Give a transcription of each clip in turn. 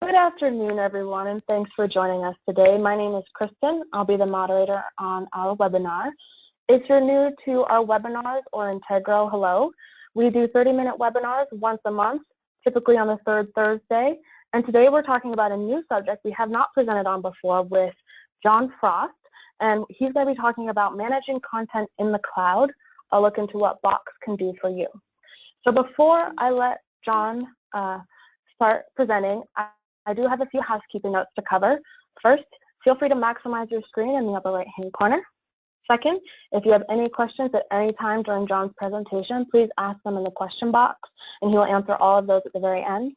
Good afternoon, everyone, and thanks for joining us today. My name is Kristen. I'll be the moderator on our webinar. If you're new to our webinars or Integro, hello. We do 30-minute webinars once a month, typically on the third Thursday. And today we're talking about a new subject we have not presented on before with John Frost. And he's going to be talking about managing content in the cloud. I'll look into what Box can do for you. So before I let John start presenting, I do have a few housekeeping notes to cover. First, feel free to maximize your screen in the upper right-hand corner. Second, if you have any questions at any time during John's presentation, please ask them in the question box, and he will answer all of those at the very end.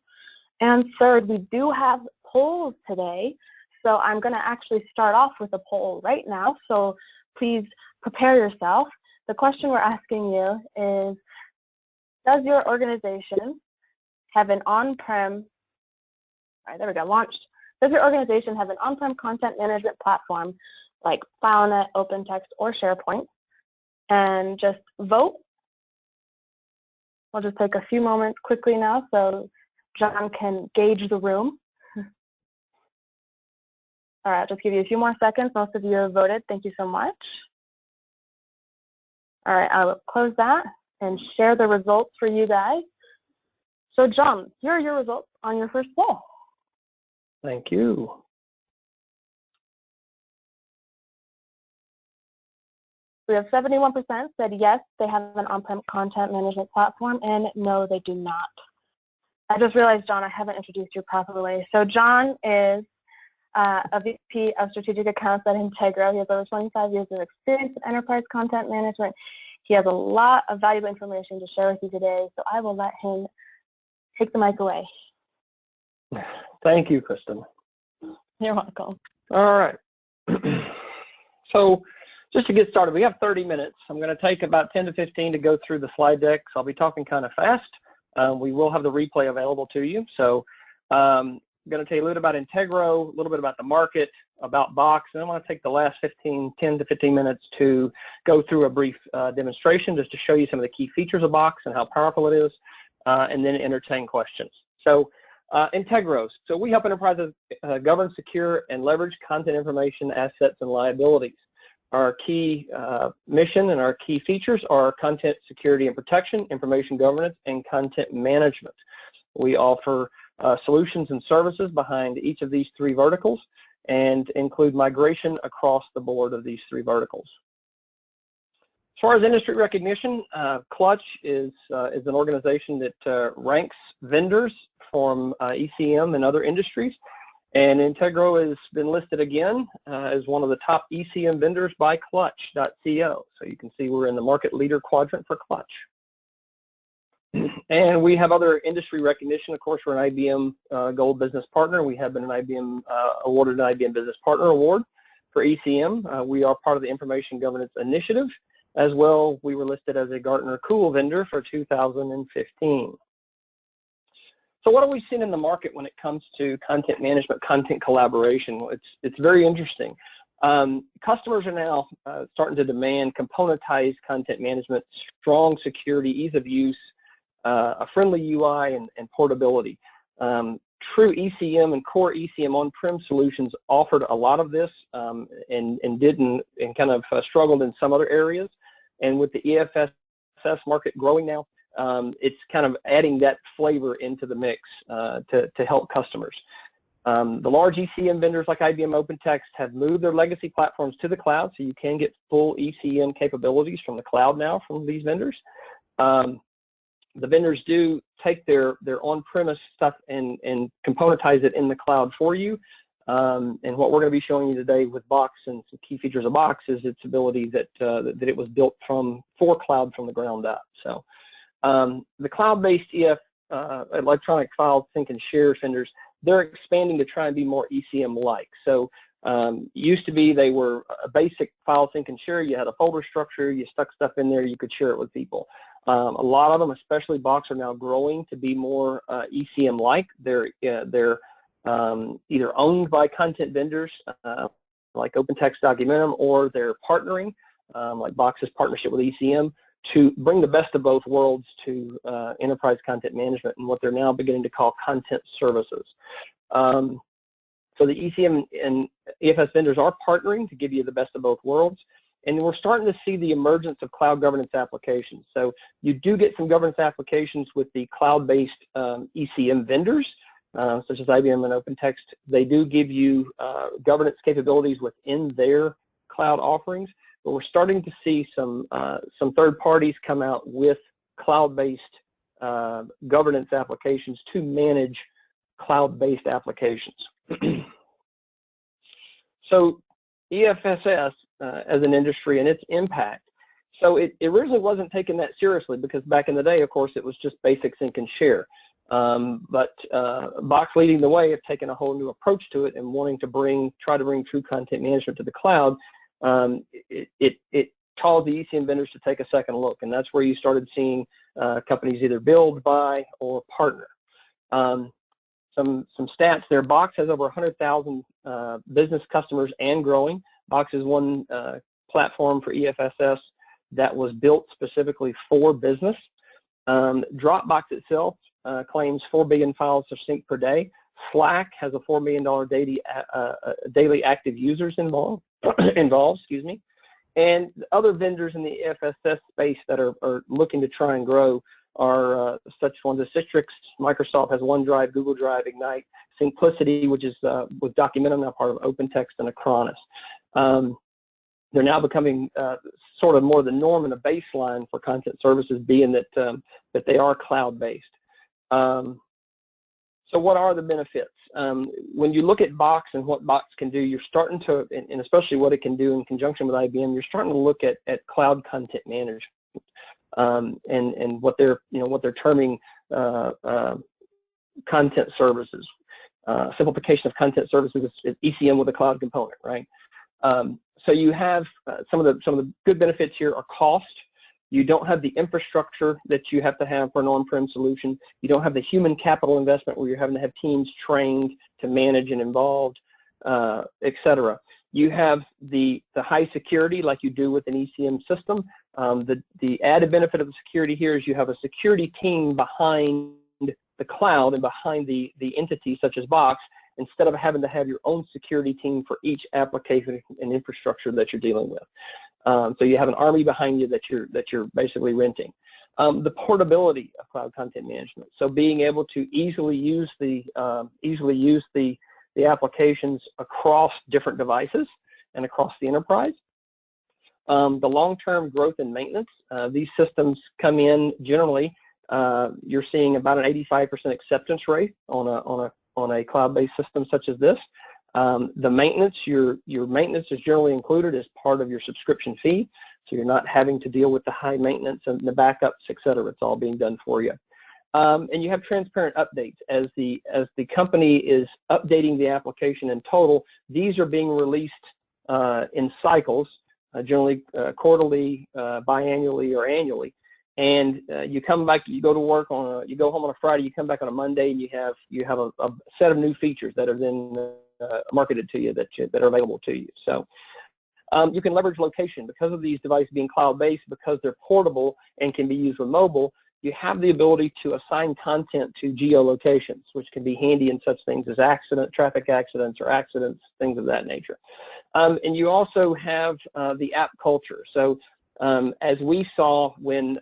And third, we do have polls today, so I'm going to actually start off with a poll right now, so please prepare yourself. The question we're asking you is, does your organization have an on-prem launched. Does your organization have an on-prem content management platform like FileNet, OpenText, or SharePoint? And just vote. I'll just take a few moments quickly now so John can gauge the room. All right, I'll just give you a few more seconds. Most of you have voted. Thank you so much. All right, I will close that and share the results for you guys. So John, here are your results on your first poll. Thank you. We have 71% said yes, they have an on-prem content management platform, and no, they do not. I just realized, John, I haven't introduced you properly. So John is a VP of Strategic Accounts at Integro. He has over 25 years of experience in enterprise content management. He has a lot of valuable information to share with you today, so I will let him take the mic away. Thank you, Kristen. You're welcome. All right. So just to get started, we have 30 minutes. I'm going to take about 10 to 15 to go through the slide deck, so I'll be talking kind of fast. We will have the replay available to you. So I'm going to tell you a little bit about Integro, a little bit about the market, about Box, and I want to take the last 10 to 15 minutes to go through a brief demonstration just to show you some of the key features of Box and how powerful it is, and then entertain questions. So Integro. So we help enterprises govern, secure, and leverage content information, assets, and liabilities. Our key mission and our key features are content security and protection, information governance, and content management. We offer solutions and services behind each of these three verticals and include migration across the board of these three verticals. As far as industry recognition, Clutch is an organization that ranks vendors from ECM and other industries, and Integro has been listed again as one of the top ECM vendors by Clutch.co. So you can see we're in the market leader quadrant for Clutch. And we have other industry recognition. Of course, we're an IBM Gold Business Partner. We have been an IBM awarded an IBM Business Partner Award for ECM. We are part of the Information Governance Initiative. As well, we were listed as a Gartner Cool vendor for 2015. So what are we seeing in the market when it comes to content management, content collaboration? It's very interesting. Customers are now starting to demand componentized content management, strong security, ease of use, a friendly UI, and portability. True ECM and core ECM on-prem solutions offered a lot of this and kind of struggled in some other areas. And with the EFSS market growing now, it's kind of adding that flavor into the mix to help customers. The large ECM vendors like IBM OpenText have moved their legacy platforms to the cloud, so you can get full ECM capabilities from the cloud now from these vendors. The vendors do take their on-premise stuff and componentize it in the cloud for you. And what we're going to be showing you today with Box and some key features of Box is its ability that it was built for cloud from the ground up. So the cloud-based electronic file sync and share vendors, they're expanding to try and be more ECM-like. So used to be they were a basic file sync and share. You had a folder structure, you stuck stuff in there, you could share it with people. A lot of them, especially Box, are now growing to be more ECM-like. They're either owned by content vendors like OpenText Documentum, or they're partnering, like Box's partnership with ECM, to bring the best of both worlds to enterprise content management and what they're now beginning to call content services. So the ECM and EFS vendors are partnering to give you the best of both worlds. And we're starting to see the emergence of cloud governance applications. So you do get some governance applications with the cloud-based ECM vendors, such as IBM and OpenText. They do give you governance capabilities within their cloud offerings, but we're starting to see some third parties come out with cloud-based governance applications to manage cloud-based applications. So EFSS as an industry and its impact. So it originally wasn't taken that seriously because back in the day, of course, it was just basic sync and share. But Box leading the way have taken a whole new approach to it and wanting to try to bring true content management to the cloud. It caused the ECM vendors to take a second look, and that's where you started seeing companies either build, buy, or partner. Some stats there. Box has over 100,000 business customers and growing. Box is one platform for EFSS that was built specifically for business. Dropbox itself claims 4 billion files are synced per day. Slack has a $4 million daily active users involved. Excuse me. And other vendors in the EFSS space that are looking to try and grow are such ones as Citrix. Microsoft has OneDrive, Google Drive, Ignite, Simplicity, which is with Documentum, now part of OpenText, and Acronis. They're now becoming sort of more the norm and the baseline for content services, being that that they are cloud-based. So what are the benefits? When you look at Box and what Box can do, you're starting to, and especially what it can do in conjunction with IBM, you're starting to look at cloud content management and what they're terming content services. Simplification of content services is ECM with a cloud component, right? So you have some of the good benefits here are cost. You don't have the infrastructure that you have to have for an on-prem solution. You don't have the human capital investment where you're having to have teams trained to manage and involved, etc. You have the high security like you do with an ECM system. The added benefit of the security here is you have a security team behind the cloud and behind the entity such as Box, instead of having to have your own security team for each application and infrastructure that you're dealing with. So you have an army behind you that you're basically renting. The portability of cloud content management. So being able to easily use the applications across different devices and across the enterprise. The long-term growth and maintenance. These systems come in generally. You're seeing about an 85% acceptance rate on a cloud-based system such as this. The maintenance, your maintenance is generally included as part of your subscription fee, so you're not having to deal with the high maintenance and the backups, etc. It's all being done for you. And you have transparent updates as the company is updating the application in total. These are being released in cycles, generally quarterly, biannually, or annually. And you come back, you go to work you go home on a Friday, you come back on a Monday, and you have a set of new features that are then marketed to you that are available to you. So you can leverage location because of these devices being cloud-based, because they're portable and can be used with mobile. You have the ability to assign content to geolocations, which can be handy in such things as traffic accidents, or accidents, things of that nature. And you also have the app culture. So as we saw when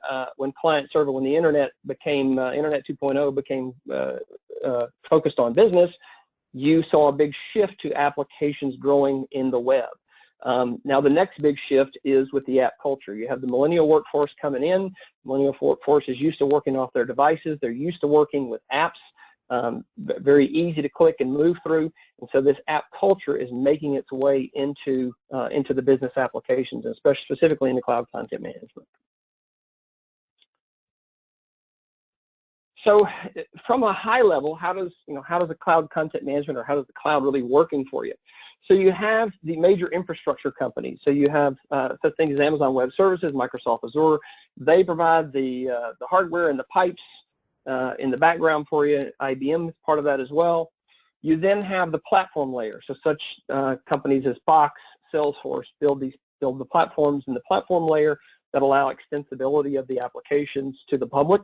client server, when the internet became Internet 2.0 became focused on business, you saw a big shift to applications growing in the web. Now the next big shift is with the app culture. You have the millennial workforce coming in. Millennial workforce is used to working off their devices. They're used to working with apps, very easy to click and move through. And so this app culture is making its way into the business applications, and specifically in the cloud content management. So from a high level, how does the cloud content management, or how does the cloud really working for you? So you have the major infrastructure companies. So you have such things as Amazon Web Services, Microsoft Azure. They provide the hardware and the pipes in the background for you. IBM is part of that as well. You then have the platform layer. So such companies as Box, Salesforce build the platforms in the platform layer that allow extensibility of the applications to the public.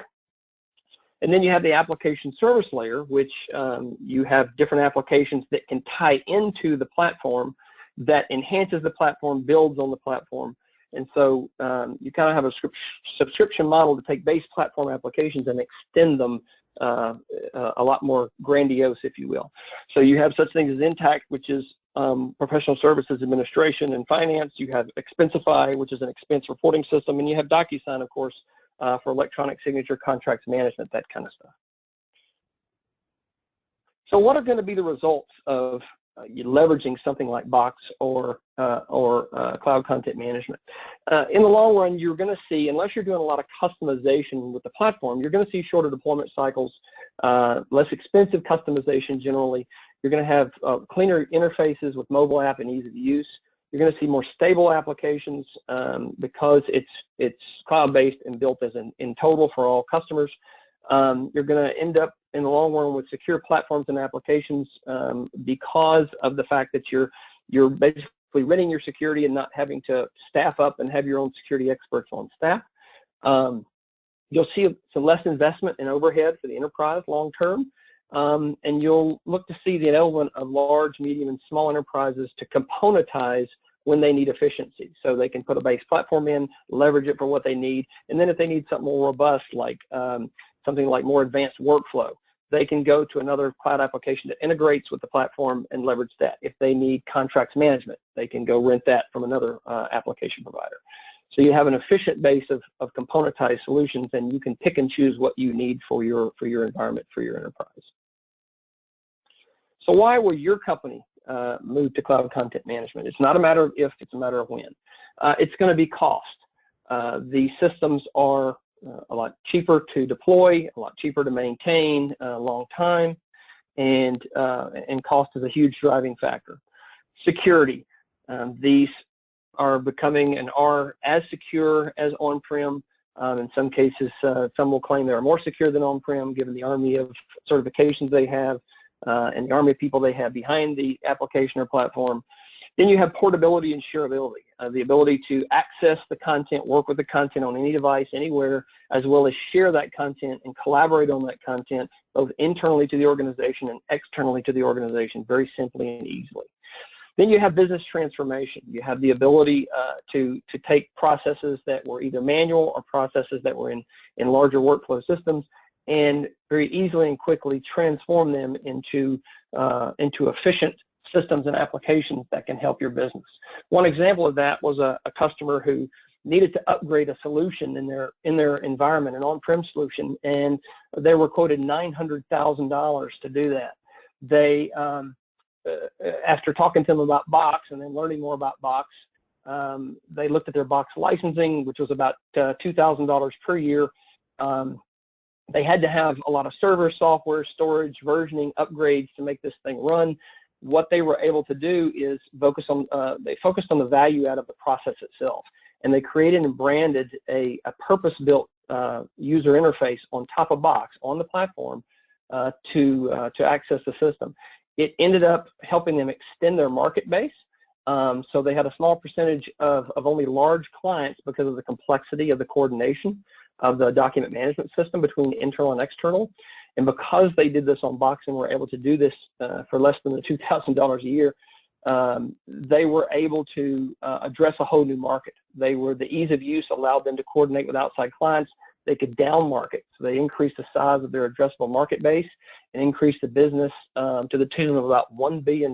And then you have the application service layer, which you have different applications that can tie into the platform that enhances the platform, builds on the platform. And so you kind of have a subscription model to take base platform applications and extend them a lot more grandiose, if you will. So you have such things as Intact, which is professional services administration and finance. You have Expensify, which is an expense reporting system, and you have DocuSign, of course, for electronic signature, contracts management, that kind of stuff. So what are going to be the results of you leveraging something like Box or cloud content management? In the long run, you're going to see, unless you're doing a lot of customization with the platform, you're going to see shorter deployment cycles, less expensive customization generally. You're going to have cleaner interfaces with mobile app and ease of use. You're going to see more stable applications because it's cloud-based and built as in total for all customers. You're going to end up in the long run with secure platforms and applications because of the fact that you're basically renting your security and not having to staff up and have your own security experts on staff. You'll see some less investment in overhead for the enterprise long term. And you'll look to see the enablement of large, medium, and small enterprises to componentize when they need efficiency. So they can put a base platform in, leverage it for what they need, and then if they need something more robust, like something like more advanced workflow, they can go to another cloud application that integrates with the platform and leverage that. If they need contracts management, they can go rent that from another application provider. So you have an efficient base of componentized solutions, and you can pick and choose what you need for your environment, for your enterprise. So why will your company move to cloud content management? It's not a matter of if, it's a matter of when. It's going to be cost. The systems are a lot cheaper to deploy, a lot cheaper to maintain a long time, and cost is a huge driving factor. Security. These are becoming and are as secure as on-prem. In some cases, some will claim they are more secure than on-prem, given the army of certifications they have and the army of people they have behind the application or platform. Then you have portability and shareability, the ability to access the content, work with the content on any device, anywhere, as well as share that content and collaborate on that content, both internally to the organization and externally to the organization, very simply and easily. Then you have business transformation. You have the ability to take processes that were either manual or processes that were in larger workflow systems and very easily and quickly transform them into efficient systems and applications that can help your business. One example of that was a customer who needed to upgrade a solution in their environment, an on-prem solution, and they were quoted $900,000 to do that. They after talking to them about Box and then learning more about Box, they looked at their Box licensing, which was about $2,000 per year. They had to have a lot of server, software, storage, versioning, upgrades to make this thing run. What they were able to do is they focused on the value out of the process itself, and they created and branded a purpose-built user interface on top of Box on the platform to access the system. It ended up helping them extend their market base. So they had a small percentage of only large clients because of the complexity of the coordination of the document management system between internal and external. And because they did this on Box and were able to do this for less than the $2,000 a year, they were able to address a whole new market. The ease of use allowed them to coordinate with outside clients. They could down market, so they increased the size of their addressable market base and increased the business to the tune of about $1 billion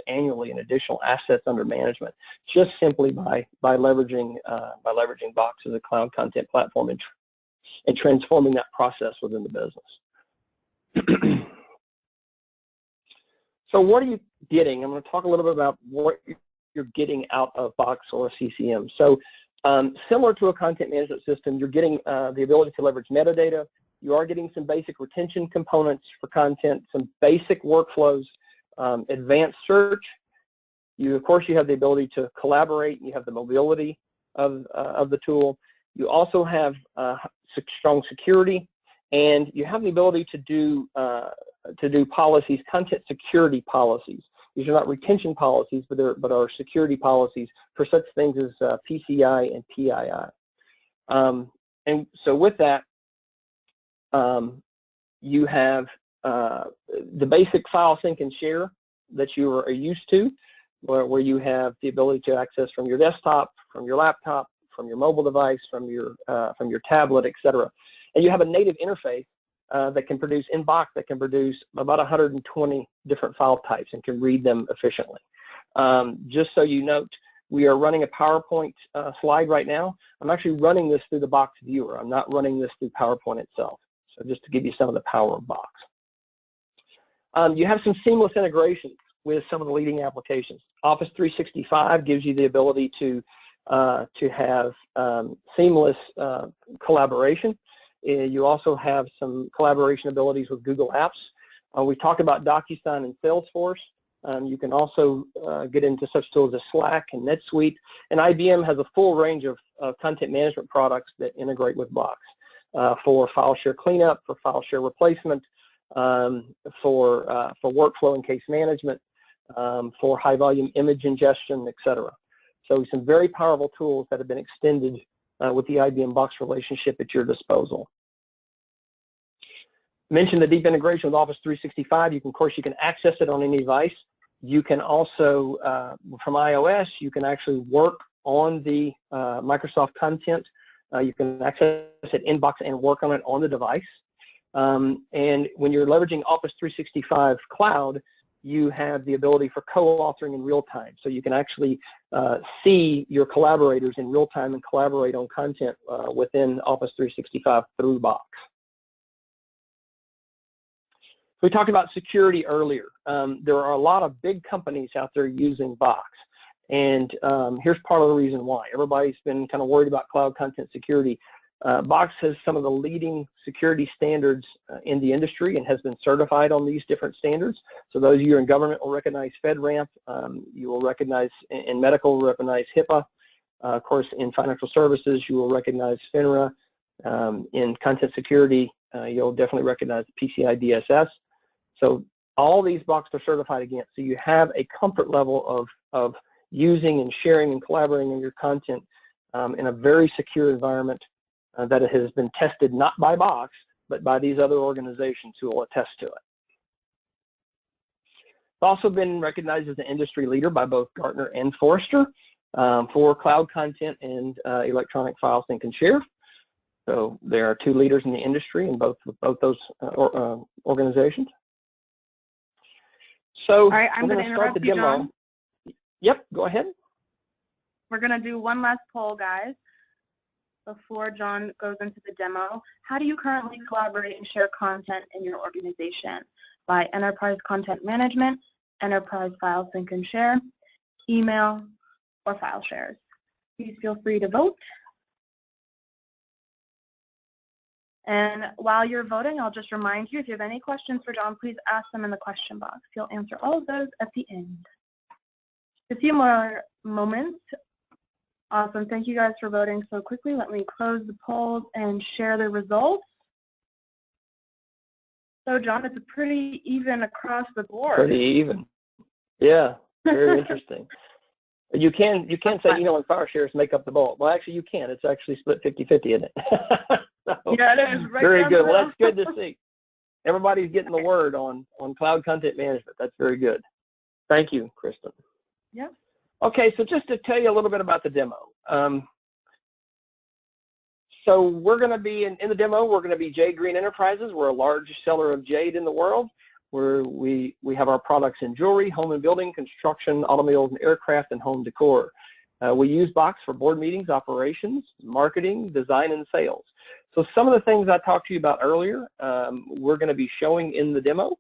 annually in additional assets under management, just simply by leveraging Box as a cloud content platform and transforming that process within the business. So what are you getting? I'm going to talk a little bit about what you're getting out of Box or CCM. So similar to a content management system, you're getting the ability to leverage metadata. You are getting some basic retention components for content, some basic workflows, advanced search. Of course, you have the ability to collaborate. You have the mobility of the tool. You also have strong security, and you have the ability to do policies, content security policies. These are not retention policies, but are security policies for such things as PCI and PII. And so with that, You have the basic file sync and share that you are used to, where you have the ability to access from your desktop, from your laptop, from your mobile device, from your tablet, etc. And you have a native interface that can produce in box that can produce about 120 different file types and can read them efficiently. Just so you note, we are running a PowerPoint slide right now. I'm actually running this through the Box viewer. I'm not running this through PowerPoint itself. So just to give you some of the power of Box. You have some seamless integrations with some of the leading applications. Office 365 gives you the ability to have seamless collaboration. You also have some collaboration abilities with Google Apps. We talked about DocuSign and Salesforce. You can also get into such tools as Slack and NetSuite. And IBM has a full range of content management products that integrate with Box for file share cleanup, for file share replacement, for workflow and case management, for high volume image ingestion, etc. So some very powerful tools that have been extended with the IBM Box relationship at your disposal. Mentioned the deep integration with Office 365. Of course, you can access it on any device. You can also, from iOS, you can actually work on the Microsoft content. You can access it in Box and work on it on the device. And when you're leveraging Office 365 Cloud, you have the ability for co-authoring in real time. So you can actually see your collaborators in real time and collaborate on content within Office 365 through Box. We talked about security earlier. There are a lot of big companies out there using Box. And here's part of the reason why. Everybody's been kind of worried about cloud content security. Box has some of the leading security standards in the industry and has been certified on these different standards. So those of you in government will recognize FedRAMP. You will recognize, in medical, recognize HIPAA. Of course, in financial services, you will recognize FINRA. In content security, you'll definitely recognize PCI DSS. So all these Box are certified against. So you have a comfort level of using and sharing and collaborating on your content in a very secure environment that it has been tested not by Box, but by these other organizations who will attest to it. It's also been recognized as an industry leader by both Gartner and Forrester for cloud content and electronic file sync and share. So there are two leaders in the industry in both those organizations. So all right, I'm going to start the demo. John. Yep, go ahead. We're going to do one last poll, guys, before John goes into the demo. How do you currently collaborate and share content in your organization? By enterprise content management, enterprise file sync and share, email, or file shares? Please feel free to vote. And while you're voting, I'll just remind you, if you have any questions for John, please ask them in the question box. He'll answer all of those at the end. A few more moments. Awesome. Thank you guys for voting so quickly. Let me close the polls and share the results. So, John, it's pretty even across the board. Pretty even. Yeah, very interesting. You can say, you know, when file shares make up the bulk. Well, actually, you can't. It's actually split 50-50, isn't it? So, yeah, it is. Right, very good. Well, that's good to see. Everybody's getting the word on cloud content management. That's very good. Thank you, Kristen. Yeah. Okay, so just to tell you a little bit about the demo. So we're going to be, in the demo, we're going to be Jade Green Enterprises. We're a large seller of jade in the world, where we have our products in jewelry, home and building, construction, automobiles and aircraft, and home decor. We use Box for board meetings, operations, marketing, design, and sales. So some of the things I talked to you about earlier, we're going to be showing in the demo.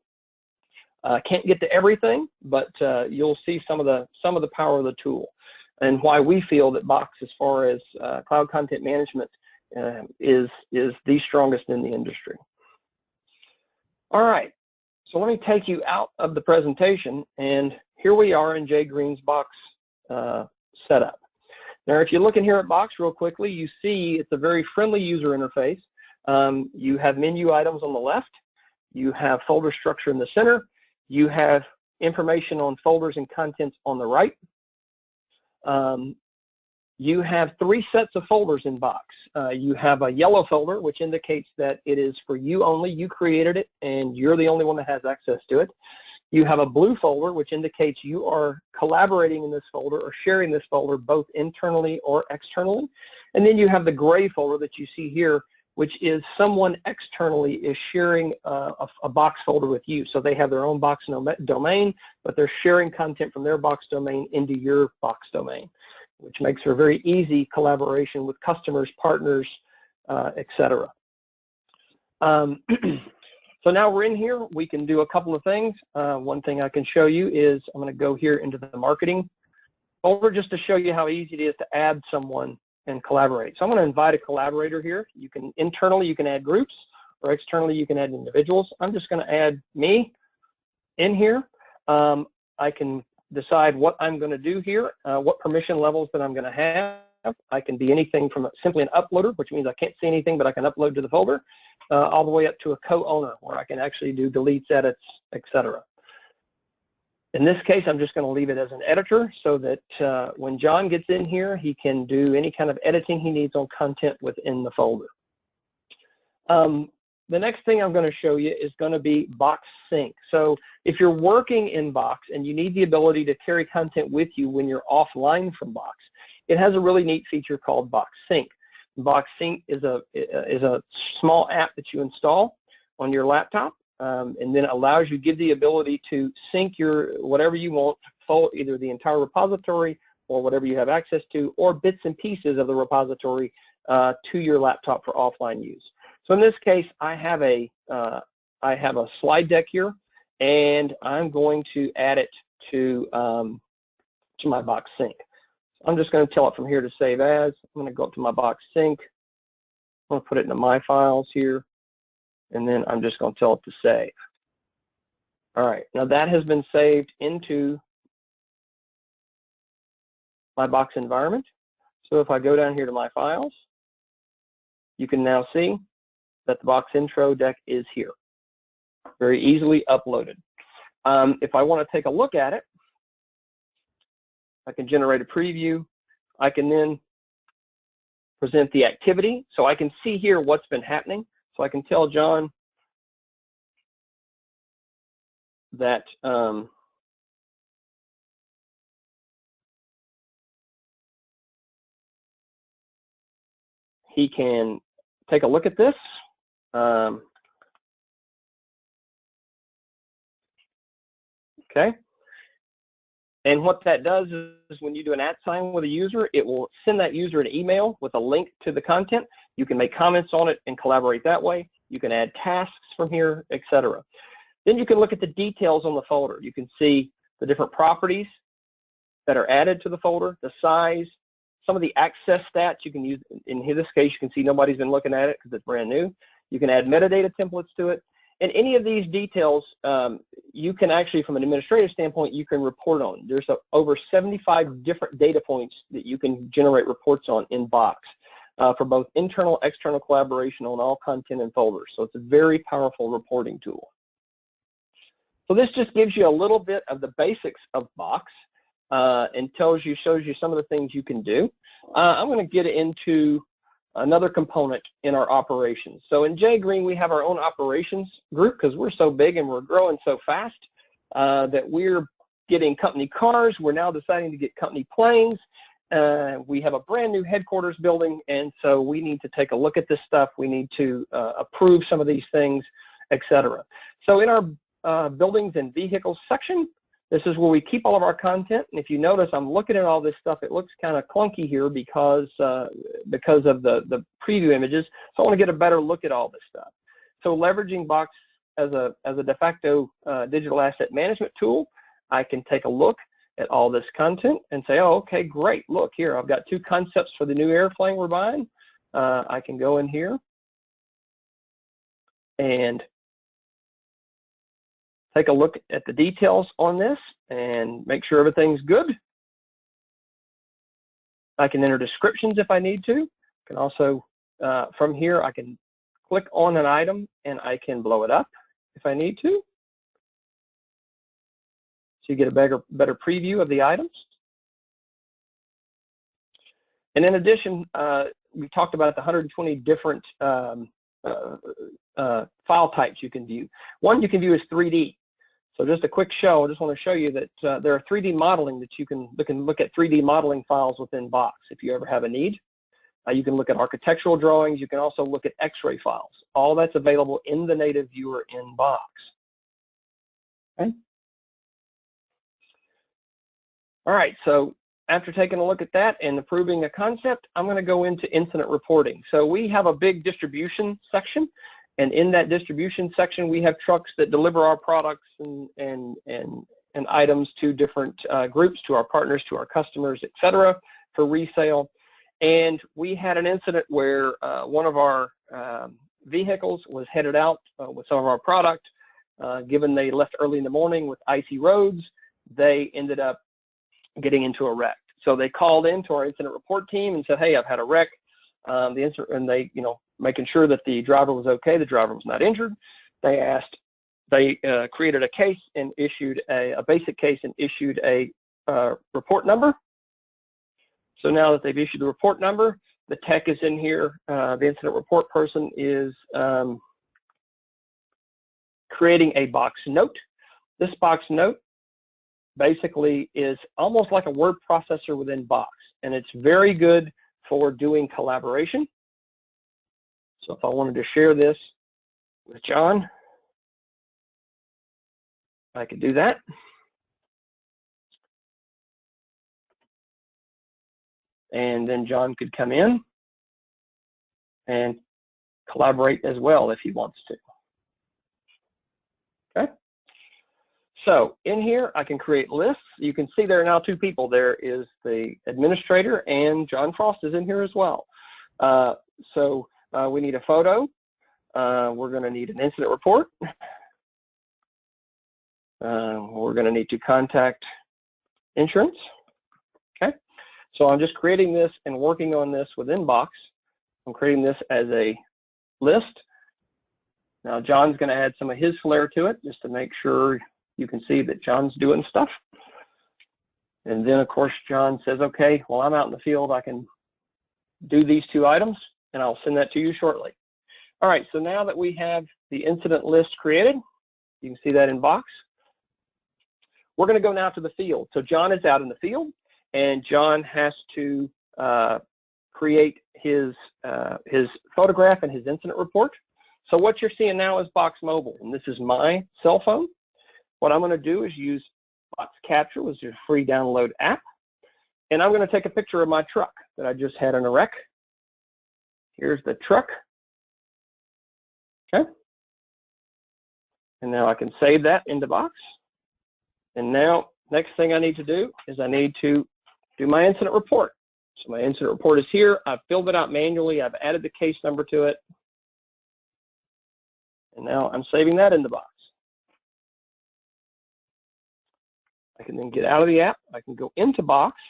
Can't get to everything, but you'll see some of the power of the tool and why we feel that Box, as far as cloud content management, is the strongest in the industry. All right, so let me take you out of the presentation, and here we are in Jade Green's Box setup. Now, if you look in here at Box real quickly, you see it's a very friendly user interface. You have menu items on the left. You have folder structure in the center. You have information on folders and contents on the right. you have 3 sets of folders in Box. You have a yellow folder, which indicates that it is for you only. You created it, and you're the only one that has access to it. You have a blue folder, which indicates you are collaborating in this folder or sharing this folder both internally or externally. And then you have the gray folder that you see here, which is someone externally is sharing a Box folder with you. So they have their own Box domain, but they're sharing content from their Box domain into your Box domain, which makes for very easy collaboration with customers, partners, etc. So now we're in here, we can do a couple of things. One thing I can show you is I'm going to go here into the marketing folder just to show you how easy it is to add someone and collaborate. So I'm going to invite a collaborator here. You can internally, you can add groups, or externally, you can add individuals. I'm just going to add me in here. I can decide what I'm going to do here, what permission levels that I'm going to have. I can be anything from simply an uploader, which means I can't see anything, but I can upload to the folder, all the way up to a co-owner, where I can actually do deletes, edits, etc. In this case, I'm just going to leave it as an editor so that when John gets in here, he can do any kind of editing he needs on content within the folder. The next thing I'm going to show you is going to be Box Sync. So if you're working in Box and you need the ability to carry content with you when you're offline from Box, it has a really neat feature called Box Sync. Box Sync is a small app that you install on your laptop, and then allows you, give the ability to sync your whatever you want, either the entire repository or whatever you have access to, or bits and pieces of the repository to your laptop for offline use. So in this case, I have a slide deck here, and I'm going to add it to my Box Sync. I'm just going to tell it from here to save as. I'm going to go up to my Box Sync. I'm going to put it into my files here, and then I'm just going to tell it to save. All right, now that has been saved into my Box environment. So if I go down here to my files, you can now see that the Box intro deck is here, very easily uploaded. If I want to take a look at it, I can generate a preview. I can then present the activity, so I can see here what's been happening. So I can tell John that he can take a look at this. Okay. And what that does is when you do an @ with a user, it will send that user an email with a link to the content. You can make comments on it and collaborate that way. You can add tasks from here, etc. Then you can look at the details on the folder. You can see the different properties that are added to the folder, the size, some of the access stats you can use. In this case, you can see nobody's been looking at it because it's brand new. You can add metadata templates to it. And any of these details, you can actually, from an administrative standpoint, you can report on. There's over 75 different data points that you can generate reports on in Box for both internal, external collaboration on all content and folders. So it's a very powerful reporting tool. So this just gives you a little bit of the basics of Box and shows you some of the things you can do. I'm going to get into another component in our operations. So in J Green, we have our own operations group because we're so big and we're growing so fast that we're getting company cars. We're now deciding to get company planes. We have a brand new headquarters building, and so we need to take a look at this stuff. We need to approve some of these things, etc. So in our buildings and vehicles section, this is where we keep all of our content. And if you notice, I'm looking at all this stuff. It looks kind of clunky here because of the preview images. So I want to get a better look at all this stuff. So leveraging Box as a de facto digital asset management tool, I can take a look at all this content and say, oh, okay, great. Look here, I've got 2 concepts for the new airplane we're buying. I can go in here and take a look at the details on this and make sure everything's good. I can enter descriptions if I need to. I can also, from here, I can click on an item and I can blow it up if I need to. So you get a better preview of the items. And in addition, we talked about the 120 different file types you can view. One you can view is 3D. So just a quick show, I just want to show you that there are 3D modeling that you can look at 3D modeling files within Box if you ever have a need. You can look at architectural drawings. You can also look at X-ray files. All that's available in the native viewer in Box. Okay. All right, so after taking a look at that and approving a concept, I'm going to go into incident reporting. So we have a big distribution section, and in that distribution section, we have trucks that deliver our products and items to different groups, to our partners, to our customers, etc., for resale. And we had an incident where one of our vehicles was headed out with some of our product. Given they left early in the morning with icy roads, they ended up getting into a wreck. So they called into our incident report team and said, hey, I've had a wreck. And they, making sure that the driver was okay, the driver was not injured. They created a case and issued a basic case and issued a report number. So now that they've issued the report number, the tech is in here. The incident report person is creating a box note. This box note basically is almost like a word processor within Box, and it's very good for doing collaboration. So if I wanted to share this with John, I could do that. And then John could come in and collaborate as well if he wants to. Okay. So in here, I can create lists. You can see there are now two people. There is the administrator, and John Frost is in here as well. We need a photo. We're going to need an incident report. We're going to need to contact insurance. Okay. So I'm just creating this and working on this within Box. I'm creating this as a list. Now John's going to add some of his flair to it just to make sure you can see that John's doing stuff. And then of course John says, okay, well, I'm out in the field, I can do these two items, and I'll send that to you shortly. All right, so now that we have the incident list created, you can see that in Box. We're going to go now to the field. So John is out in the field, and John has to create his photograph and his incident report. So what you're seeing now is Box Mobile, and this is my cell phone. What I'm going to do is use Box Capture, which is a free download app, and I'm going to take a picture of my truck that I just had in a wreck. Here's the truck. Okay. And now I can save that into Box. And now, next thing I need to do is I need to do my incident report. So my incident report is here. I've filled it out manually. I've added the case number to it. And now I'm saving that into Box. I can then get out of the app. I can go into Box.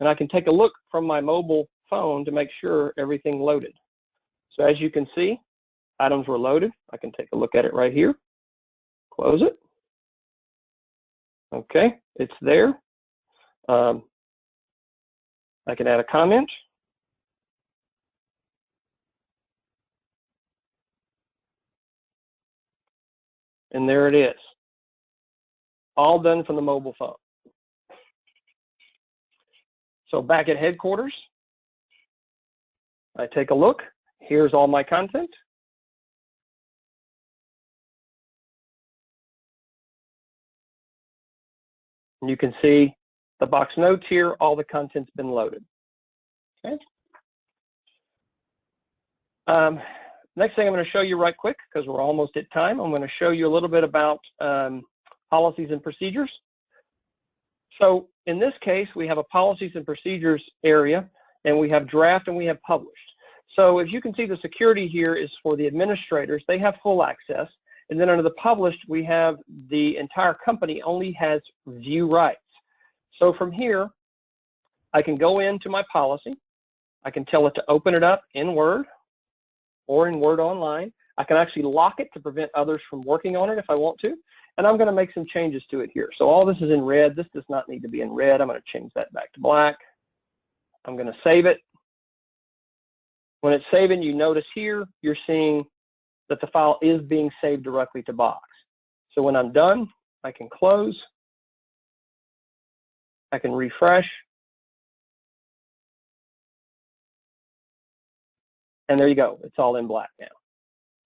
And I can take a look from my mobile phone to make sure everything loaded. So as you can see, items were loaded. I can take a look at it right here. Close it. Okay, it's there. I can add a comment. And there it is. All done from the mobile phone. So back at headquarters, I take a look. Here's all my content. And you can see the Box notes here, all the content's been loaded. Okay. Next thing I'm going to show you right quick, because we're almost at time, I'm going to show you a little bit about policies and procedures. So in this case, we have a policies and procedures area, and we have draft and we have published. So as you can see, the security here is for the administrators. They have full access. And then under the published, we have the entire company only has view rights. So from here, I can go into my policy. I can tell it to open it up in Word or in Word Online. I can actually lock it to prevent others from working on it if I want to. And I'm going to make some changes to it here. So all this is in red. This does not need to be in red. I'm going to change that back to black. I'm going to save it. When it's saving, you notice here, you're seeing that the file is being saved directly to Box. So when I'm done, I can close. I can refresh. And there you go. It's all in black now.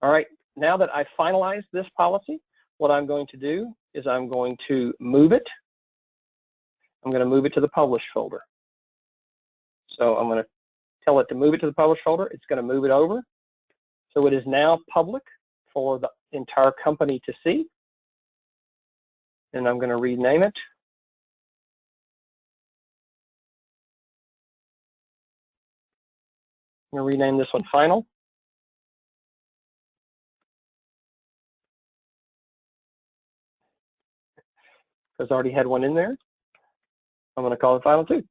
All right. Now that I've finalized this policy, what I'm going to do is I'm going to move it. I'm going to move it to the published folder. So I'm going to tell it to move it to the published folder. It's going to move it over. So it is now public for the entire company to see. And I'm going to rename it. I'm going to rename this one Final. Because I already had one in there. I'm going to call it Final 2.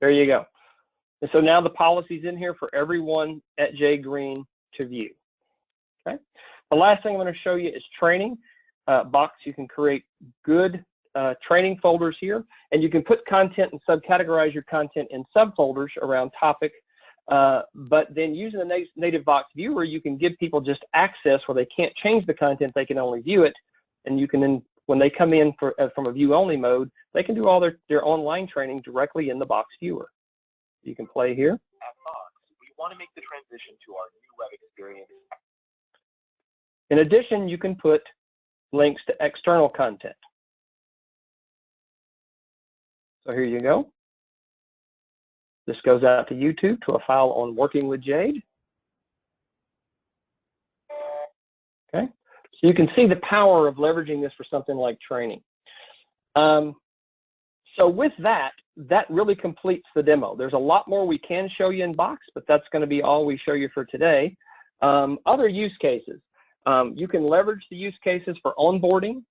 There you go. And so now the policy's in here for everyone at J Green to view. Okay. The last thing I'm going to show you is training. Box, you can create good training folders here, and you can put content and subcategorize your content in subfolders around topic. But then using the native Box viewer, you can give people just access where they can't change the content, they can only view it, and you can then, when they come in from a view-only mode, they can do all their online training directly in the Box viewer. You can play here. At Box, we want to make the transition to our new web experience. In addition, you can put links to external content. So here you go. This goes out to YouTube to a file on Working with Jade. Okay, so you can see the power of leveraging this for something like training. So with that really completes the demo. There's a lot more we can show you in Box, but that's going to be all we show you for today. Other use cases. You can leverage the use cases for onboarding,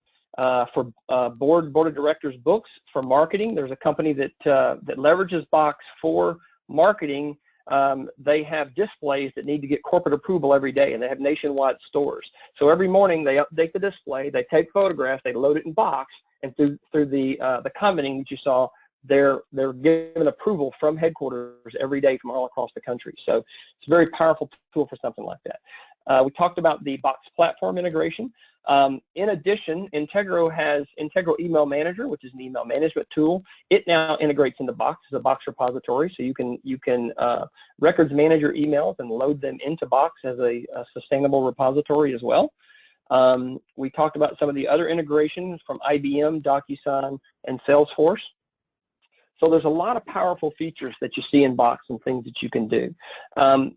for board of directors books, for marketing. There's a company that leverages Box for marketing. They have displays that need to get corporate approval every day, and they have nationwide stores. So every morning they update the display, they take photographs, they load it in Box, and through the commenting that you saw, they're given approval from headquarters every day from all across the country. So it's a very powerful tool for something like that. We talked about the Box platform integration. In addition, Integro has Integro Email Manager, which is an email management tool. It now integrates into Box as a Box repository, so you can records manage your emails and load them into Box as a sustainable repository as well. We talked about some of the other integrations from IBM, DocuSign, and Salesforce. So there's a lot of powerful features that you see in Box and things that you can do.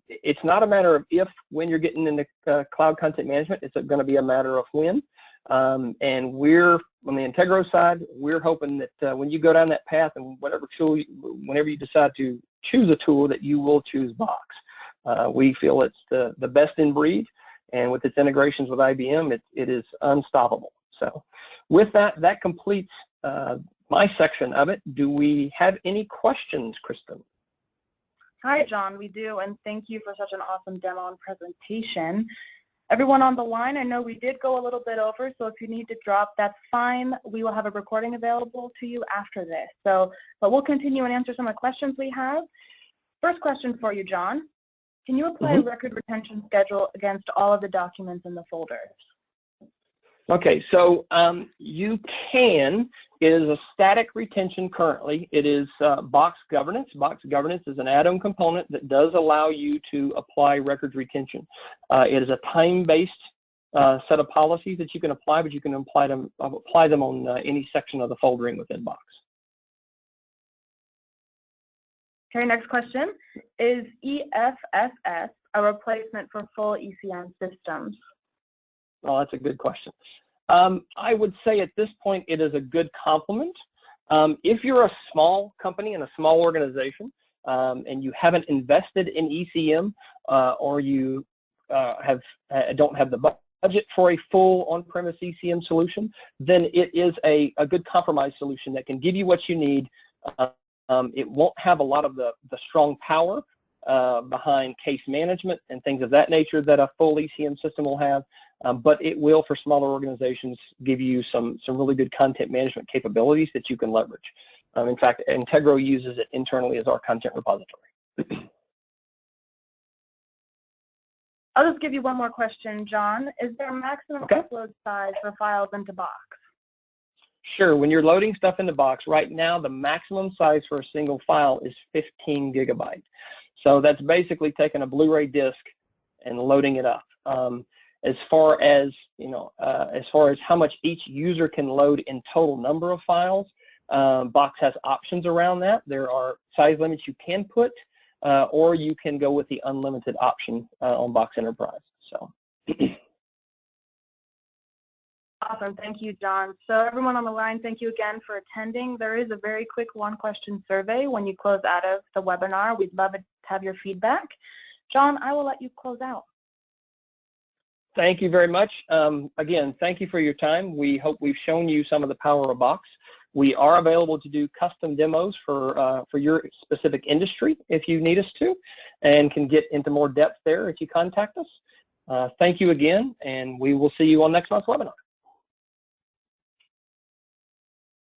It's not a matter of if, when you're getting into cloud content management, it's going to be a matter of when. And we're, on the Integro side, we're hoping that when you go down that path and whatever tool, whenever you decide to choose a tool, that you will choose Box. We feel it's the best in breed, and with its integrations with IBM, it is unstoppable. So with that, that completes my section of it. Do we have any questions, Kristen? Hi, John, we do, and thank you for such an awesome demo and presentation. Everyone on the line, I know we did go a little bit over, so if you need to drop, that's fine. We will have a recording available to you after this. But we'll continue and answer some of the questions we have. First question for you, John. Can you apply a record retention schedule against all of the documents in the folders? Okay, so you can. It is a static retention currently. It is Box Governance. Box Governance is an add-on component that does allow you to apply records retention. It is a time-based set of policies that you can apply, but you can apply them on any section of the foldering within Box. Okay, next question. Is EFSS a replacement for full ECM systems? Well, that's a good question. I would say at this point it is a good complement. If you're a small company and a small organization and you haven't invested in ECM or you don't have the budget for a full on-premise ECM solution, then it is a good compromise solution that can give you what you need. It won't have a lot of the strong power behind case management and things of that nature that a full ECM system will have. But it will, for smaller organizations, give you some really good content management capabilities that you can leverage. In fact, Integro uses it internally as our content repository. I'll just give you one more question, John. Is there a maximum upload size for files into Box? Sure. When you're loading stuff into Box, right now the maximum size for a single file is 15 gigabytes. So that's basically taking a Blu-ray disc and loading it up. As far as how much each user can load in total number of files, Box has options around that. There are size limits you can put, or you can go with the unlimited option on Box Enterprise. So. Awesome. Thank you, John. So everyone on the line, thank you again for attending. There is a very quick one-question survey when you close out of the webinar. We'd love to have your feedback. John, I will let you close out. Thank you very much. Again, thank you for your time. We hope we've shown you some of the power of Box. We are available to do custom demos for your specific industry if you need us to, and can get into more depth there if you contact us. Thank you again, and we will see you on next month's webinar.